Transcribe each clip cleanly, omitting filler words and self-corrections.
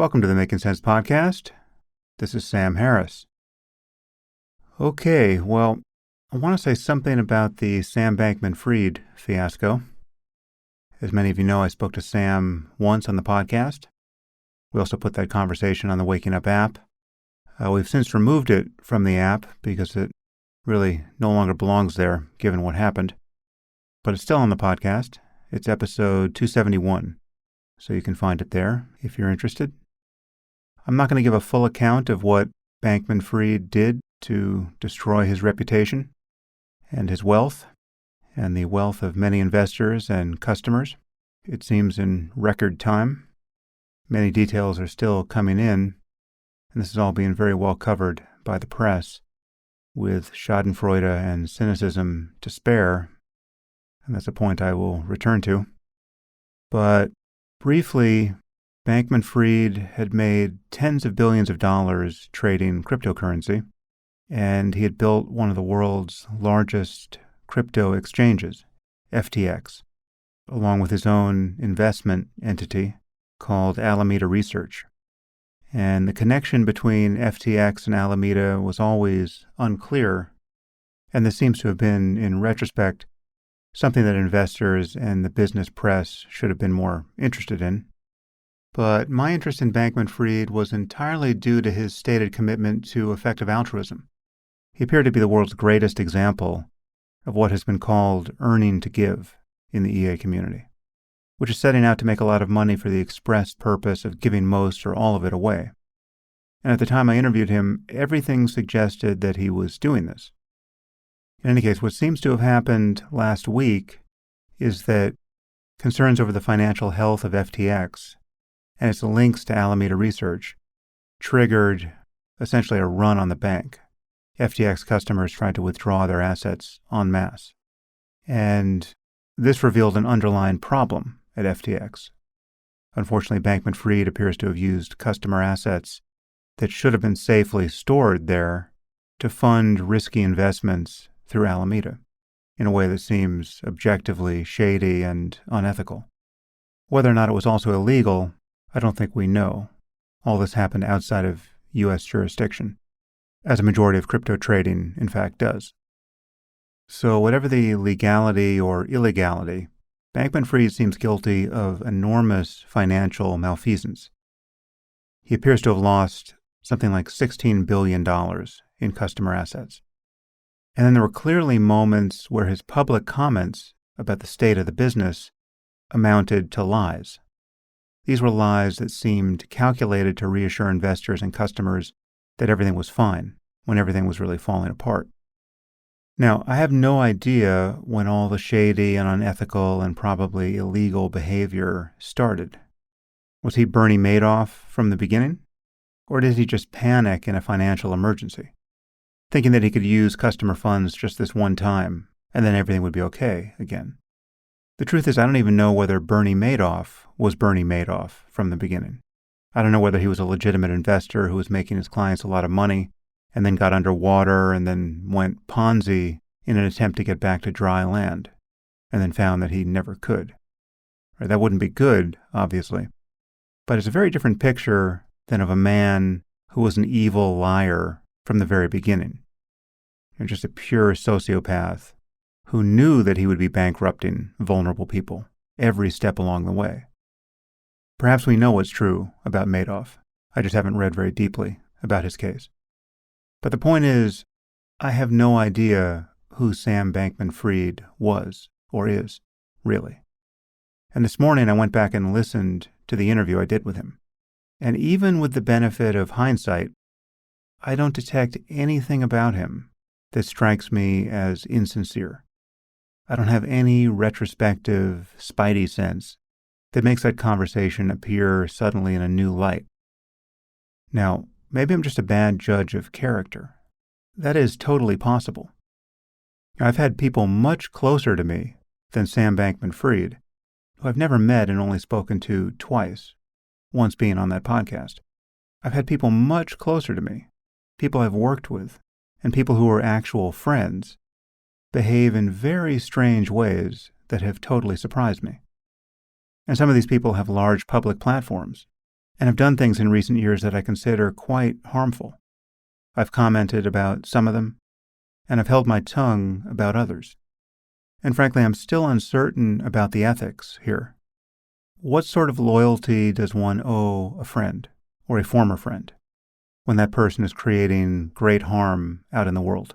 Welcome to the Making Sense podcast. This is Sam Harris. Okay, well, I want to say something about the Sam Bankman-Fried fiasco. As many of you know, I spoke to Sam once on the podcast. We also put that conversation on the Waking Up app. We've since removed it from the app because it really no longer belongs there, given what happened. But it's still on the podcast. It's episode 271, so you can find it there if you're interested. I'm not going to give a full account of what Bankman-Fried did to destroy his reputation and his wealth and the wealth of many investors and customers. It seems in record time. Many details are still coming in, and this is all being very well covered by the press with schadenfreude and cynicism to spare, and that's a point I will return to. But briefly, Bankman-Fried had made tens of billions of dollars trading cryptocurrency, and he had built one of the world's largest crypto exchanges, FTX, along with his own investment entity called Alameda Research. And the connection between FTX and Alameda was always unclear, and this seems to have been, in retrospect, something that investors and the business press should have been more interested in. But my interest in Bankman-Fried was entirely due to his stated commitment to effective altruism. He appeared to be the world's greatest example of what has been called earning to give in the EA community, which is setting out to make a lot of money for the express purpose of giving most or all of it away. And at the time I interviewed him, everything suggested that he was doing this. In any case, what seems to have happened last week is that concerns over the financial health of FTX and its links to Alameda Research triggered essentially a run on the bank. FTX customers tried to withdraw their assets en masse. And this revealed an underlying problem at FTX. Unfortunately, Bankman-Fried appears to have used customer assets that should have been safely stored there to fund risky investments through Alameda in a way that seems objectively shady and unethical. Whether or not it was also illegal, I don't think we know. All this happened outside of U.S. jurisdiction, as a majority of crypto trading, in fact, does. So whatever the legality or illegality, Bankman-Fried seems guilty of enormous financial malfeasance. He appears to have lost something like $16 billion in customer assets. And then there were clearly moments where his public comments about the state of the business amounted to lies. These were lies that seemed calculated to reassure investors and customers that everything was fine when everything was really falling apart. Now, I have no idea when all the shady and unethical and probably illegal behavior started. Was he Bernie Madoff from the beginning? Or did he just panic in a financial emergency, thinking that he could use customer funds just this one time and then everything would be okay again? The truth is, I don't even know whether Bernie Madoff was Bernie Madoff from the beginning. I don't know whether he was a legitimate investor who was making his clients a lot of money and then got underwater and then went Ponzi in an attempt to get back to dry land and then found that he never could. Right, that wouldn't be good, obviously. But it's a very different picture than of a man who was an evil liar from the very beginning. You're just a pure sociopath who knew that he would be bankrupting vulnerable people every step along the way. Perhaps we know what's true about Madoff. I just haven't read very deeply about his case. But the point is, I have no idea who Sam Bankman-Fried was or is, really. And this morning I went back and listened to the interview I did with him. And even with the benefit of hindsight, I don't detect anything about him that strikes me as insincere. I don't have any retrospective spidey sense that makes that conversation appear suddenly in a new light. Now, maybe I'm just a bad judge of character. That is totally possible. I've had people much closer to me than Sam Bankman-Fried, who I've never met and only spoken to twice, once being on that podcast. I've had people much closer to me, people I've worked with, and people who are actual friends, behave in very strange ways that have totally surprised me. And some of these people have large public platforms and have done things in recent years that I consider quite harmful. I've commented about some of them, and I've held my tongue about others. And frankly, I'm still uncertain about the ethics here. What sort of loyalty does one owe a friend or a former friend when that person is creating great harm out in the world?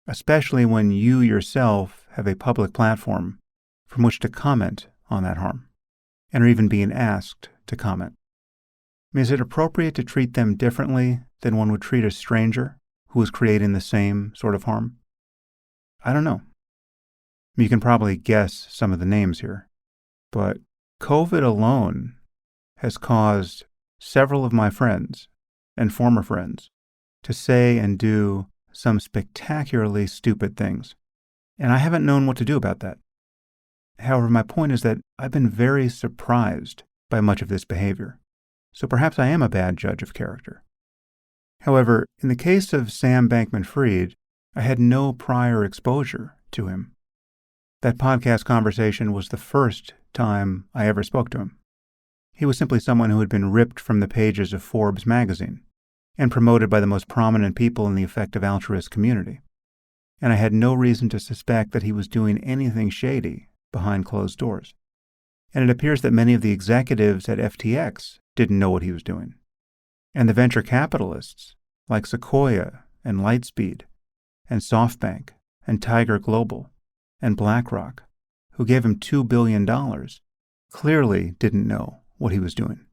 Especially when you yourself have a public platform from which to comment on that harm, and are even being asked to comment. I mean, is it appropriate to treat them differently than one would treat a stranger who is creating the same sort of harm? I don't know. You can probably guess some of the names here, but COVID alone has caused several of my friends and former friends to say and do some spectacularly stupid things, and I haven't known what to do about that. However, my point is that I've been very surprised by much of this behavior, so perhaps I am a bad judge of character. However, in the case of Sam Bankman-Fried, I had no prior exposure to him. That podcast conversation was the first time I ever spoke to him. He was simply someone who had been ripped from the pages of Forbes magazine and promoted by the most prominent people in the Effective Altruist community. And I had no reason to suspect that he was doing anything shady behind closed doors. And it appears that many of the executives at FTX didn't know what he was doing. And the venture capitalists, like Sequoia and Lightspeed and SoftBank and Tiger Global and BlackRock, who gave him $2 billion, clearly didn't know what he was doing.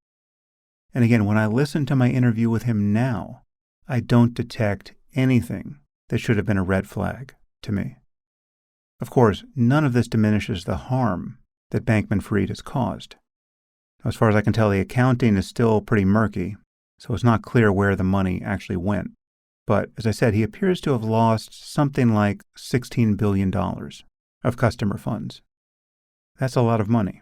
And again, when I listen to my interview with him now, I don't detect anything that should have been a red flag to me. Of course, none of this diminishes the harm that Bankman-Fried has caused. As far as I can tell, the accounting is still pretty murky, so it's not clear where the money actually went. But as I said, he appears to have lost something like $16 billion of customer funds. That's a lot of money.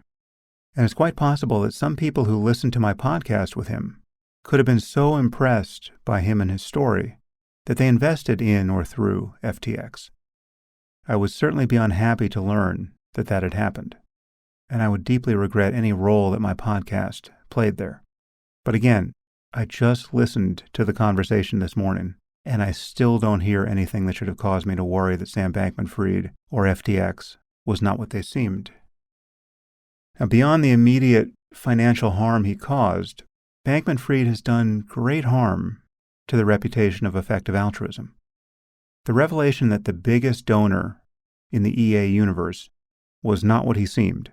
And it's quite possible that some people who listened to my podcast with him could have been so impressed by him and his story that they invested in or through FTX. I would certainly be unhappy to learn that that had happened, and I would deeply regret any role that my podcast played there. But again, I just listened to the conversation this morning, and I still don't hear anything that should have caused me to worry that Sam Bankman-Fried or FTX was not what they seemed. Now, beyond the immediate financial harm he caused, Bankman-Fried has done great harm to the reputation of effective altruism. The revelation that the biggest donor in the EA universe was not what he seemed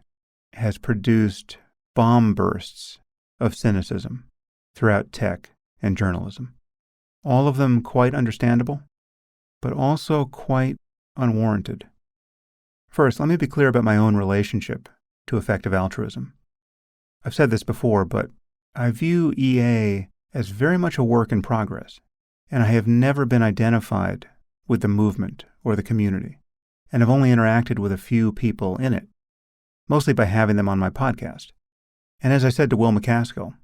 has produced bomb bursts of cynicism throughout tech and journalism. All of them quite understandable, but also quite unwarranted. First, let me be clear about my own relationship to effective altruism. I've said this before, but I view EA as very much a work in progress, and I have never been identified with the movement or the community, and have only interacted with a few people in it, mostly by having them on my podcast. And as I said to Will McCaskill,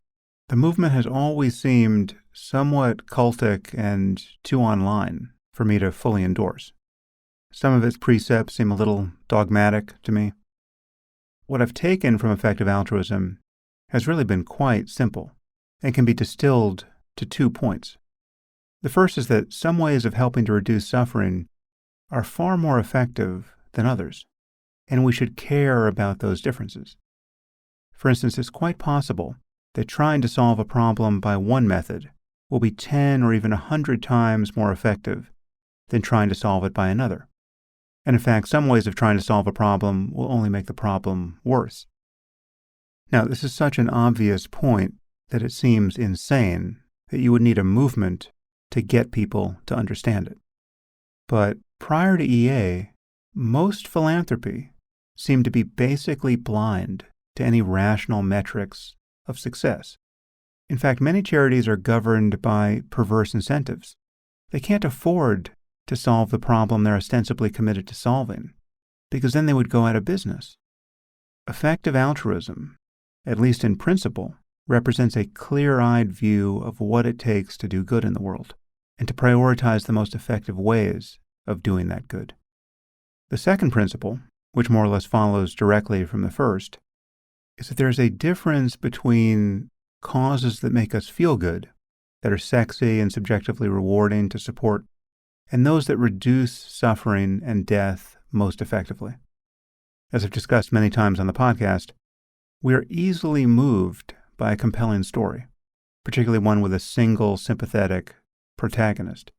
the movement has always seemed somewhat cultic and too online for me to fully endorse. Some of its precepts seem a little dogmatic to me. What I've taken from effective altruism has really been quite simple and can be distilled to 2 points. The first is that some ways of helping to reduce suffering are far more effective than others, and we should care about those differences. For instance, it's quite possible that trying to solve a problem by one method will be 10 or even 100 times more effective than trying to solve it by another. And in fact, some ways of trying to solve a problem will only make the problem worse. Now, this is such an obvious point that it seems insane that you would need a movement to get people to understand it. But prior to EA, most philanthropy seemed to be basically blind to any rational metrics of success. In fact, many charities are governed by perverse incentives. They can't afford to solve the problem they're ostensibly committed to solving, because then they would go out of business. Effective altruism, at least in principle, represents a clear-eyed view of what it takes to do good in the world, and to prioritize the most effective ways of doing that good. The second principle, which more or less follows directly from the first, is that there's a difference between causes that make us feel good, that are sexy and subjectively rewarding to support, and those that reduce suffering and death most effectively. As I've discussed many times on the podcast, we are easily moved by a compelling story, particularly one with a single sympathetic protagonist,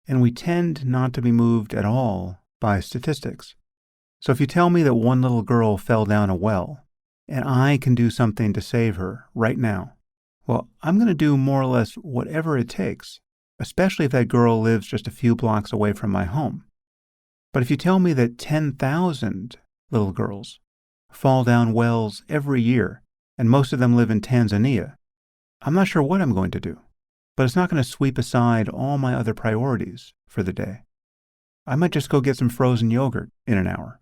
and we tend not to be moved at all by statistics. So if you tell me that one little girl fell down a well, and I can do something to save her right now, well, I'm going to do more or less whatever it takes, especially if that girl lives just a few blocks away from my home. But if you tell me that 10,000 little girls fall down wells every year, and most of them live in Tanzania, I'm not sure what I'm going to do, but it's not going to sweep aside all my other priorities for the day. I might just go get some frozen yogurt in an hour.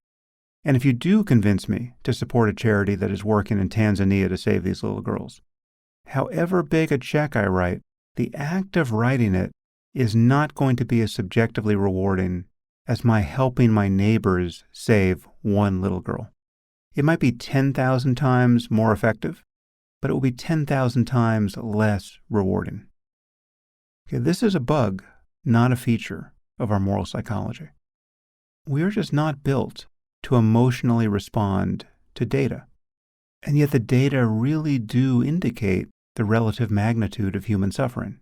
And if you do convince me to support a charity that is working in Tanzania to save these little girls, however big a check I write, the act of writing it is not going to be as subjectively rewarding as my helping my neighbors save one little girl. It might be 10,000 times more effective, but it will be 10,000 times less rewarding. Okay, this is a bug, not a feature of our moral psychology. We are just not built to emotionally respond to data. And yet the data really do indicate the relative magnitude of human suffering.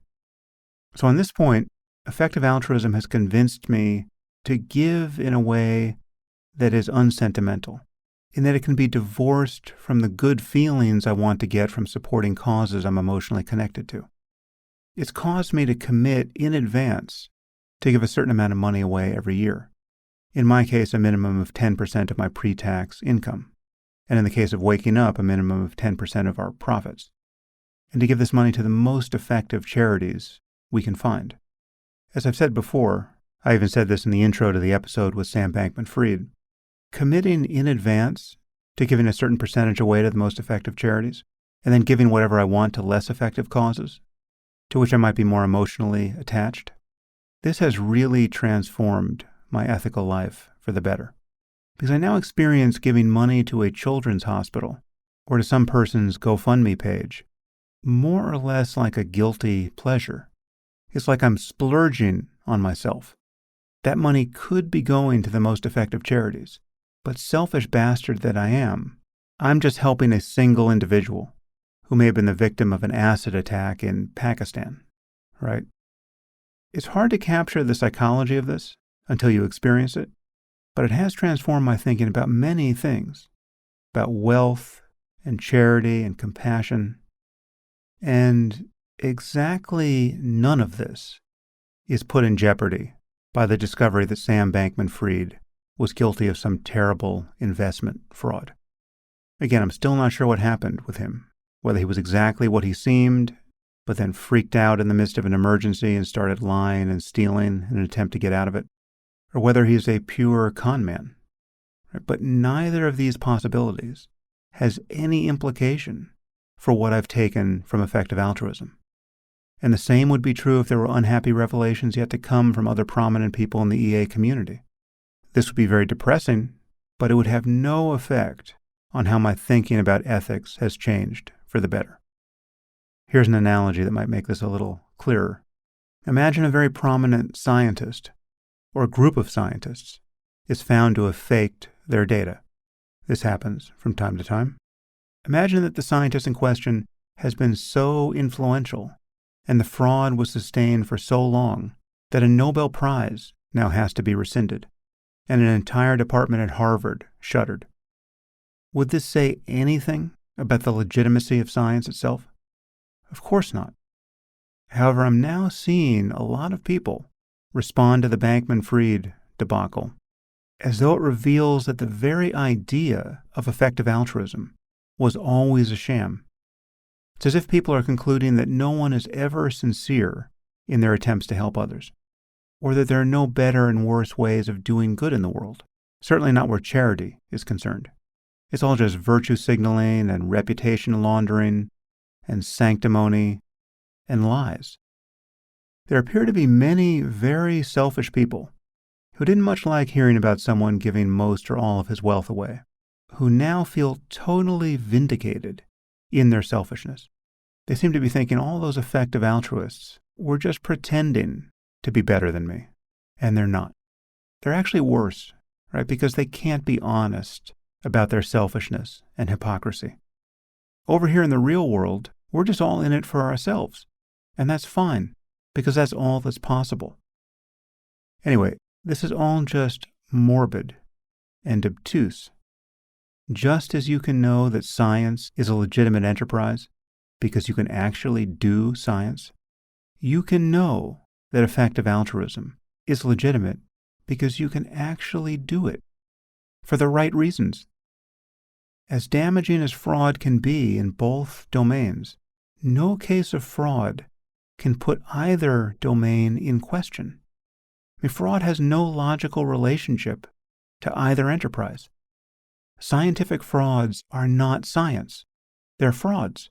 So on this point, effective altruism has convinced me to give in a way that is unsentimental, in that it can be divorced from the good feelings I want to get from supporting causes I'm emotionally connected to. It's caused me to commit in advance to give a certain amount of money away every year. In my case, a minimum of 10% of my pre-tax income. And in the case of Waking Up, a minimum of 10% of our profits. And to give this money to the most effective charities we can find. As I've said before, I even said this in the intro to the episode with Sam Bankman-Fried, committing in advance to giving a certain percentage away to the most effective charities, and then giving whatever I want to less effective causes, to which I might be more emotionally attached, this has really transformed my ethical life for the better. Because I now experience giving money to a children's hospital or to some person's GoFundMe page more or less like a guilty pleasure. It's like I'm splurging on myself. That money could be going to the most effective charities, but selfish bastard that I am, I'm just helping a single individual who may have been the victim of an acid attack in Pakistan, right? It's hard to capture the psychology of this until you experience it, but it has transformed my thinking about many things, about wealth and charity and compassion. And exactly none of this is put in jeopardy by the discovery that Sam Bankman-Fried was guilty of some terrible investment fraud. Again, I'm still not sure what happened with him, whether he was exactly what he seemed, but then freaked out in the midst of an emergency and started lying and stealing in an attempt to get out of it, or whether he's a pure con man. But neither of these possibilities has any implication for what I've taken from effective altruism. And the same would be true if there were unhappy revelations yet to come from other prominent people in the EA community. This would be very depressing, but it would have no effect on how my thinking about ethics has changed for the better. Here's an analogy that might make this a little clearer. Imagine a very prominent scientist or a group of scientists is found to have faked their data. This happens from time to time. Imagine that the scientist in question has been so influential and the fraud was sustained for so long that a Nobel Prize now has to be rescinded, and an entire department at Harvard shuttered. Would this say anything about the legitimacy of science itself? Of course not. However, I'm now seeing a lot of people respond to the Bankman-Fried debacle as though it reveals that the very idea of effective altruism was always a sham. It's as if people are concluding that no one is ever sincere in their attempts to help others, or that there are no better and worse ways of doing good in the world, certainly not where charity is concerned. It's all just virtue signaling and reputation laundering and sanctimony and lies. There appear to be many very selfish people who didn't much like hearing about someone giving most or all of his wealth away, who now feel totally vindicated in their selfishness. They seem to be thinking all those effective altruists were just pretending to be better than me, and they're not. They're actually worse, right? Because they can't be honest about their selfishness and hypocrisy. Over here in the real world, we're just all in it for ourselves, and that's fine, because that's all that's possible. Anyway, this is all just morbid and obtuse. Just as you can know that science is a legitimate enterprise because you can actually do science, you can know that effective altruism is legitimate because you can actually do it for the right reasons. As damaging as fraud can be in both domains, no case of fraud can put either domain in question. Fraud has no logical relationship to either enterprise. Scientific frauds are not science. They're frauds,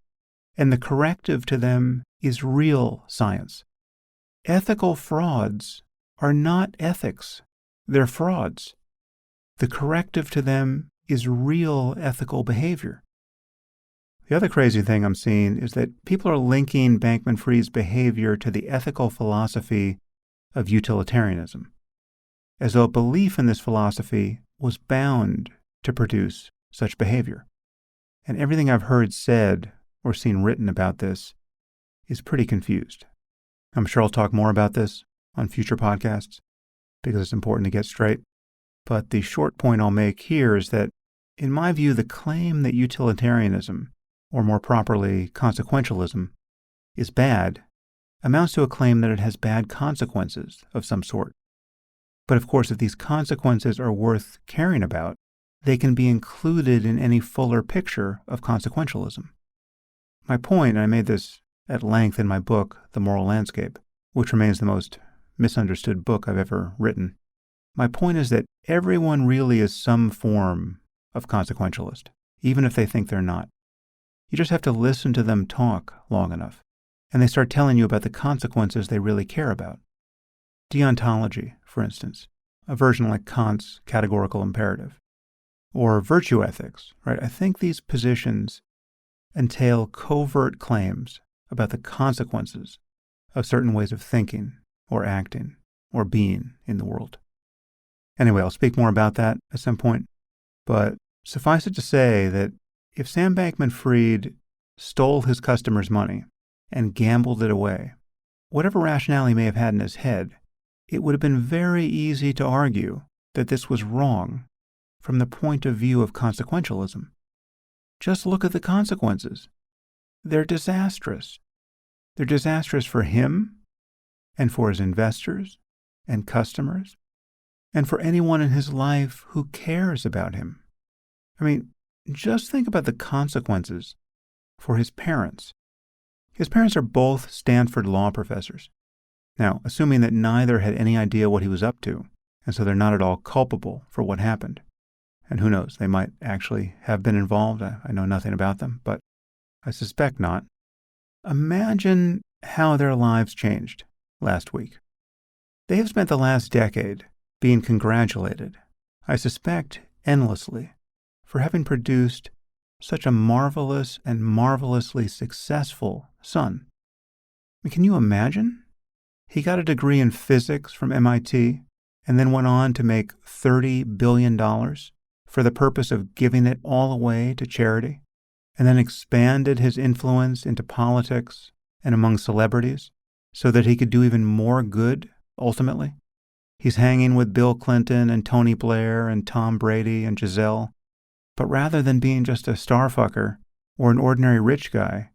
and the corrective to them is real science. Ethical frauds are not ethics. They're frauds. The corrective to them is real ethical behavior. The other crazy thing I'm seeing is that people are linking Bankman-Fried's behavior to the ethical philosophy of utilitarianism, as though belief in this philosophy was bound to produce such behavior. And everything I've heard said or seen written about this is pretty confused. I'm sure I'll talk more about this on future podcasts because it's important to get straight. But the short point I'll make here is that, in my view, the claim that utilitarianism, or more properly, consequentialism, is bad amounts to a claim that it has bad consequences of some sort. But of course, if these consequences are worth caring about, they can be included in any fuller picture of consequentialism. My point, and I made this at length in my book, The Moral Landscape, which remains the most misunderstood book I've ever written. My point is that everyone really is some form of consequentialist, even if they think they're not. You just have to listen to them talk long enough, and they start telling you about the consequences they really care about. Deontology, for instance, a version like Kant's categorical imperative, or virtue ethics, right? I think these positions entail covert claims about the consequences of certain ways of thinking or acting or being in the world. Anyway, I'll speak more about that at some point, but suffice it to say that if Sam Bankman-Fried stole his customers' money and gambled it away, whatever rationale he may have had in his head, it would have been very easy to argue that this was wrong from the point of view of consequentialism. Just look at the consequences. They're disastrous. They're disastrous for him and for his investors and customers and for anyone in his life who cares about him. I mean, just think about the consequences for his parents. His parents are both Stanford law professors. Now, assuming that neither had any idea what he was up to, and so they're not at all culpable for what happened. And who knows, they might actually have been involved. I know nothing about them, but I suspect not. Imagine how their lives changed last week. They have spent the last decade being congratulated, I suspect endlessly, for having produced such a marvelous and marvelously successful son. I mean, can you imagine? He got a degree in physics from MIT and then went on to make $30 billion for the purpose of giving it all away to charity, and then expanded his influence into politics and among celebrities so that he could do even more good ultimately. He's hanging with Bill Clinton and Tony Blair and Tom Brady and Giselle, but rather than being just a starfucker or an ordinary rich guy,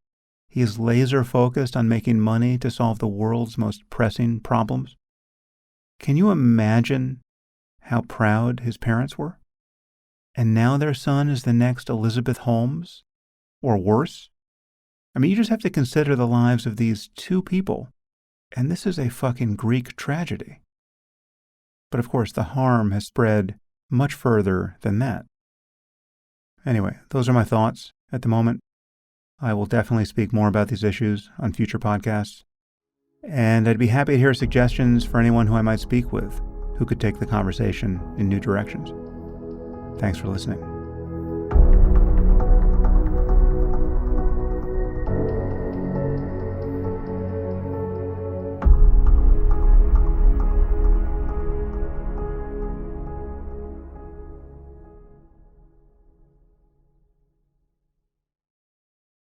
he is laser-focused on making money to solve the world's most pressing problems. Can you imagine how proud his parents were? And now their son is the next Elizabeth Holmes, or worse? I mean, you just have to consider the lives of these two people, and this is a fucking Greek tragedy. But of course, the harm has spread much further than that. Anyway, those are my thoughts at the moment. I will definitely speak more about these issues on future podcasts. And I'd be happy to hear suggestions for anyone who I might speak with who could take the conversation in new directions. Thanks for listening.